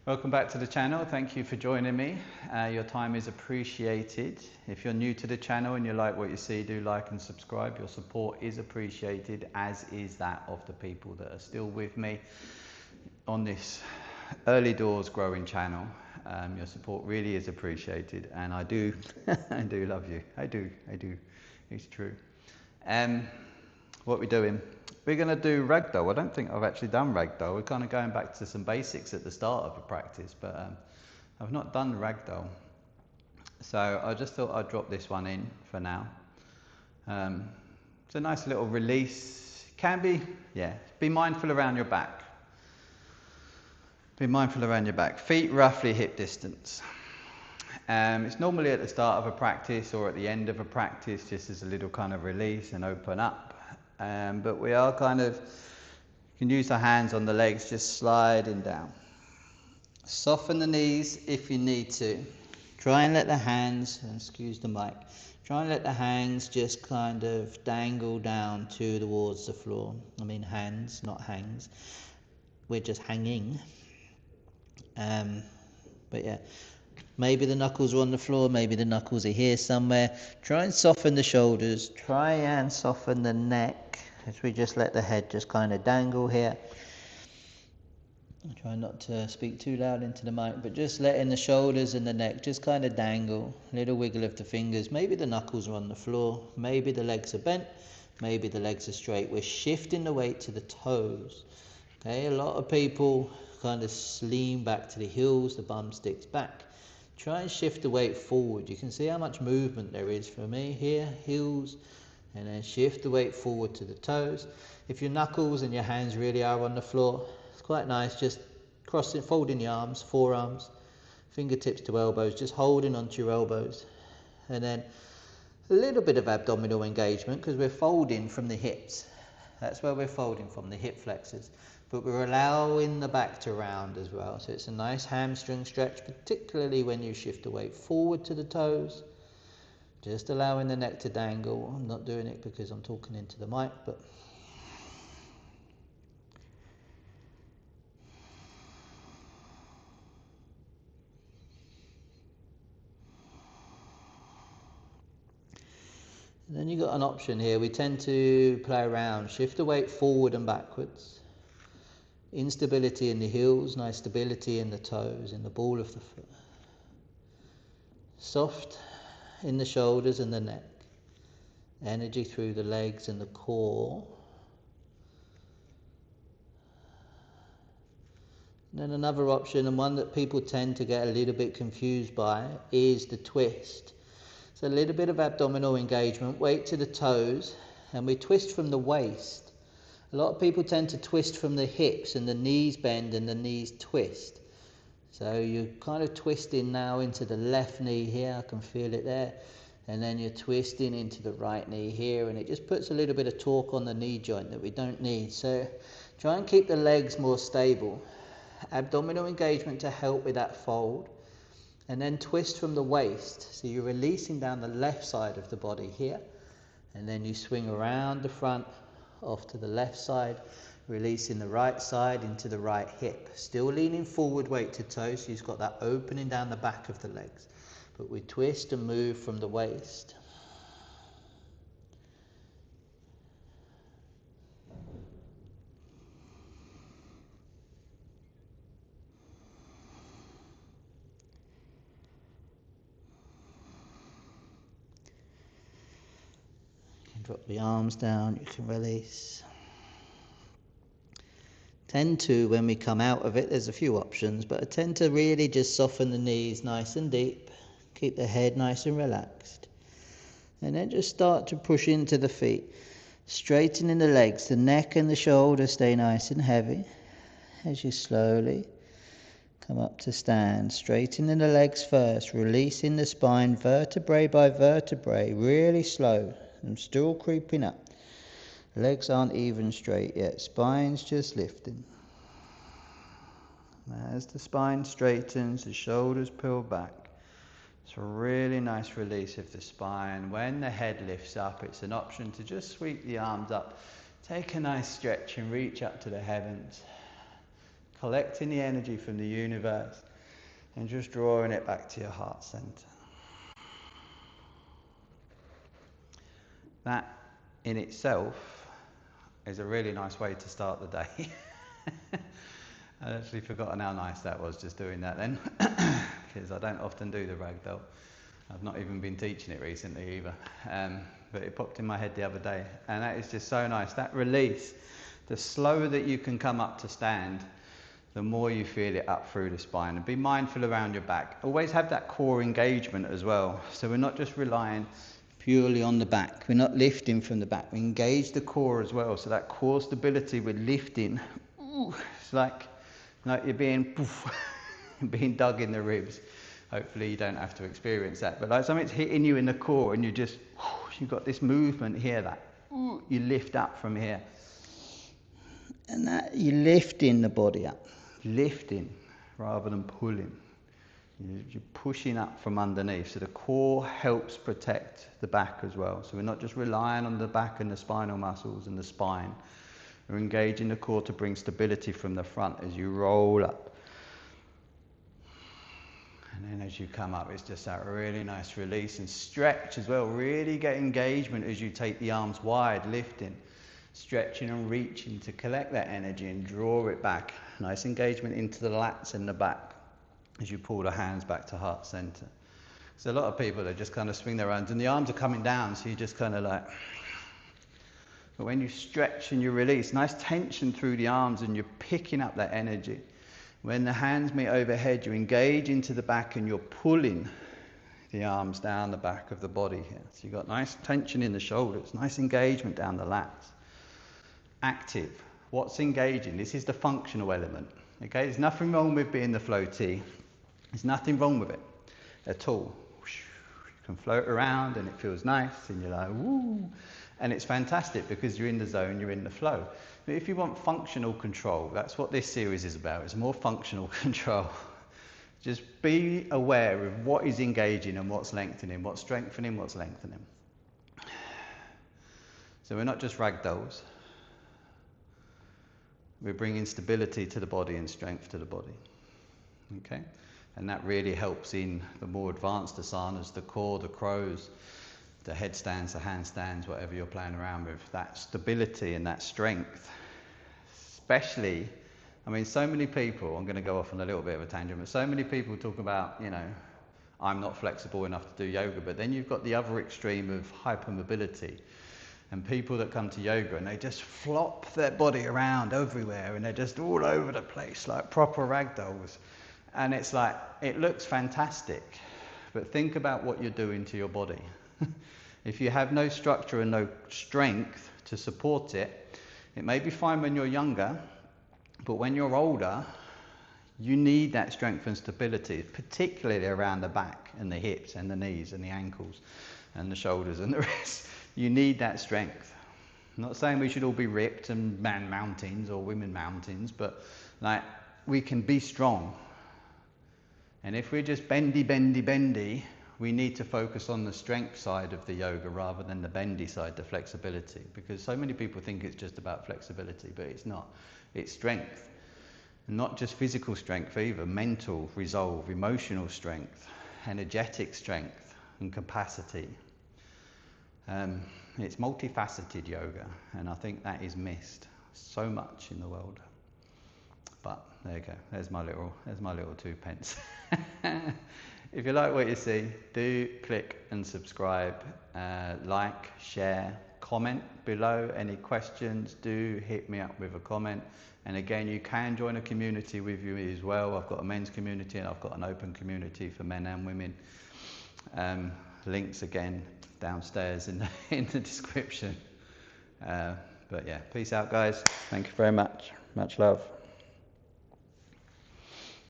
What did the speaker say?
Welcome back to the channel. Thank you for joining me. Your time is appreciated. If you're new to the channel and you like what you see, do like and subscribe. Your support is appreciated, as is that of the people that are still with me on this early doors growing channel. Your support really is appreciated, and I do I do love you. I do. It's true. What are we doing? We're going to do Ragdoll. I don't think I've actually done Ragdoll. We're kind of going back to some basics at the start of a practice, but I've not done Ragdoll. So I just thought I'd drop this one in for now. It's a nice little release. Can be, yeah, be mindful around your back. Be mindful around your back. Feet roughly hip distance. It's normally at the start of a practice or at the end of a practice, just as a little kind of release and open up. But we are kind of, you can use the hands on the legs, just sliding down. Soften the knees if you need to. Try and let the hands, excuse the mic, try and let the hands just kind of dangle down towards the floor. I mean hands, not hangs. We're just hanging. But yeah, maybe the knuckles are on the floor, maybe the knuckles are here somewhere. Try and soften the shoulders, try and soften the neck as we just let the head just kind of dangle here. I try not to speak too loud into the mic, but just letting the shoulders and the neck just kind of dangle. A little wiggle of the fingers. Maybe the knuckles are on the floor, maybe the legs are bent, maybe the legs are straight. We're shifting the weight to the toes. Okay, a lot of people kind of lean back to the heels, the bum sticks back. Try and shift the weight forward. You can see how much movement there is for me here, heels, and then shift the weight forward to the toes. If your knuckles and your hands really are on the floor, it's quite nice, just crossing, folding the arms, forearms, fingertips to elbows, just holding onto your elbows. And then a little bit of abdominal engagement because we're folding from the hips. That's where we're folding from, the hip flexors. But we're allowing the back to round as well. So it's a nice hamstring stretch, particularly when you shift the weight forward to the toes. Just allowing the neck to dangle. I'm not doing it because I'm talking into the mic, but and then you've got an option here. We tend to play around, shift the weight forward and backwards. Instability in the heels, nice stability in the toes, in the ball of the foot. Soft in the shoulders and the neck. Energy through the legs and the core. And then another option, and one that people tend to get a little bit confused by, is the twist. So a little bit of abdominal engagement, weight to the toes, and we twist from the waist. A lot of people tend to twist from the hips, and the knees bend and the knees twist. So you're kind of twisting now into the left knee here, I can feel it there. And then you're twisting into the right knee here, and it just puts a little bit of torque on the knee joint that we don't need. So try and keep the legs more stable. Abdominal engagement to help with that fold. And then twist from the waist. So you're releasing down the left side of the body here. And then you swing around the front, off to the left side, releasing the right side into the right hip. Still leaning forward, weight to toes, so you've got that opening down the back of the legs. But we twist and move from the waist. You can drop the arms down, you can release. Tend to, when we come out of it, there's a few options, but I tend to really just soften the knees nice and deep. Keep the head nice and relaxed. And then just start to push into the feet. Straightening the legs, the neck and the shoulders stay nice and heavy. As you slowly come up to stand. Straightening the legs first, releasing the spine vertebrae by vertebrae, really slow. I'm still creeping up. Legs aren't even straight yet, spine's just lifting. As the spine straightens, the shoulders pull back. It's a really nice release of the spine. When the head lifts up, it's an option to just sweep the arms up. Take a nice stretch and reach up to the heavens. collecting the energy from the universe and just drawing it back to your heart center. That in itself is a really nice way to start the day. I'd actually forgotten how nice that was just doing that then, because I don't often do the ragdoll. I've not even been teaching it recently either, but it popped in my head the other day, and that is just so nice. That release, the slower that you can come up to stand, the more you feel it up through the spine. And be mindful around your back. Always have that core engagement as well. So we're not just relying purely on the back. We're not lifting from the back. We engage the core as well. So that core stability, we're lifting. Ooh, it's like you're being being dug in the ribs. Hopefully you don't have to experience that. But like something's hitting you in the core and you've got this movement here that you lift up from here. And that you're lifting the body up. Lifting rather than pulling. You're pushing up from underneath. So the core helps protect the back as well. So we're not just relying on the back and the spinal muscles and the spine. We're engaging the core to bring stability from the front as you roll up. And then as you come up, it's just that really nice release and stretch as well. Really get engagement as you take the arms wide, lifting, stretching and reaching to collect that energy and draw it back. Nice engagement into the lats in the back as you pull the hands back to heart center. So a lot of people, they just kind of swing their arms and the arms are coming down, so you just kind of like... But when you stretch and you release, nice tension through the arms and you're picking up that energy. When the hands meet overhead, you engage into the back and you're pulling the arms down the back of the body here. So you've got nice tension in the shoulders, nice engagement down the lats. Active. What's engaging? This is the functional element. Okay, there's nothing wrong with being the floatee. There's nothing wrong with it at all. You can float around and it feels nice and you're like, woo. And it's fantastic because you're in the zone, you're in the flow. But if you want functional control, that's what this series is about. It's more functional control. Just be aware of what is engaging and what's lengthening, what's strengthening, what's lengthening. So we're not just ragdolls. We're bringing stability to the body and strength to the body. Okay? And that really helps in the more advanced asanas, the core, the crows, the headstands, the handstands, whatever you're playing around with. That stability and that strength. Especially, I mean, so many people, I'm going to go off on a little bit of a tangent, but so many people talk about, I'm not flexible enough to do yoga, but then you've got the other extreme of hypermobility. And people that come to yoga and they just flop their body around everywhere and they're just all over the place like proper ragdolls. And it's like, it looks fantastic, but think about what you're doing to your body. If you have no structure and no strength to support it, it may be fine when you're younger, but when you're older, you need that strength and stability, particularly around the back and the hips and the knees and the ankles and the shoulders and the wrists. You need that strength. I'm not saying we should all be ripped and man mountains or women mountains, but like we can be strong. And if we're just bendy, we need to focus on the strength side of the yoga rather than the bendy side, the flexibility. Because so many people think it's just about flexibility, but it's not. It's strength. And not just physical strength either, mental resolve, emotional strength, energetic strength and capacity. It's multifaceted yoga, and I think that is missed so much in the world. But there you go. There's my little 2 pence. If you like what you see, do click and subscribe, like, share, comment below. Any questions, do hit me up with a comment. And again, you can join a community with you as well. I've got a men's community and I've got an open community for men and women. Links again downstairs in the description. But yeah, peace out guys. Thank you very much. Much love.